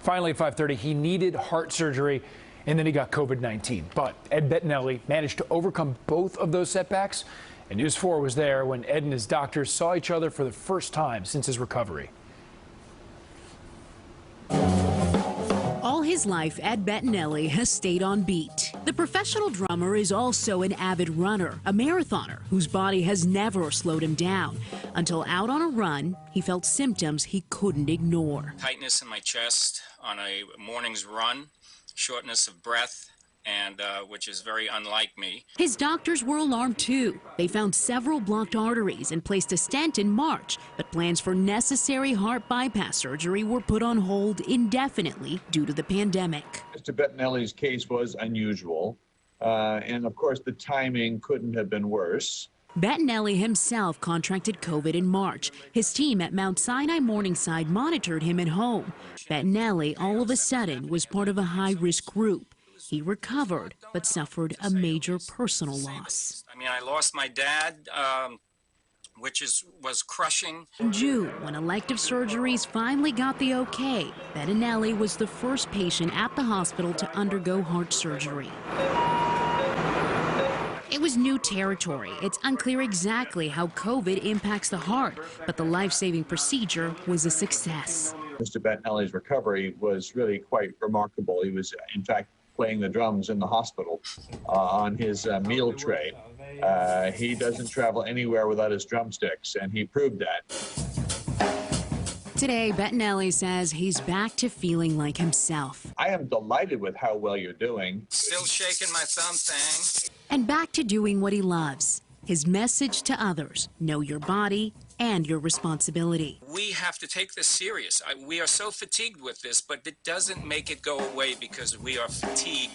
Finally, at 5:30, he needed heart surgery, and then he got COVID-19. But Ed Bettinelli managed to overcome both of those setbacks, and News 4 was there when Ed and his doctors saw each other for the first time since his recovery. All his life, Ed Bettinelli has stayed on beat. The professional drummer is also an avid runner, a marathoner whose body has never slowed him down. Until out on a run, he felt symptoms he couldn't ignore. Tightness in my chest on a morning's run, shortness of breath, and which is very unlike me. His doctors were alarmed too. They found several blocked arteries and placed a stent in March, but plans for necessary heart bypass surgery were put on hold indefinitely due to the pandemic. Mr. Bettinelli's case was unusual, and of course the timing couldn't have been worse. Bettinelli himself contracted COVID in March. His team at Mount Sinai Morningside monitored him at home. Bettinelli all of a sudden was part of a high-risk group. He recovered, but suffered a major personal loss. I mean, I lost my dad, which was crushing. In June, when elective surgeries finally got the okay, Bettinelli was the first patient at the hospital to undergo heart surgery. It was new territory. It's unclear exactly how COVID impacts the heart, but the life-saving procedure was a success. Mr. Bettinelli's recovery was really quite remarkable. He was, in fact, playing the drums in the hospital on his meal tray. He doesn't travel anywhere without his drumsticks, and he proved that. Today, Bettinelli says he's back to feeling like himself. I am delighted with how well you're doing. Still shaking my thumb thing. And back to doing what he loves. His message to others: know your body and your responsibility. We have to take this serious. We are so fatigued with this, but it doesn't make it go away because we are fatigued.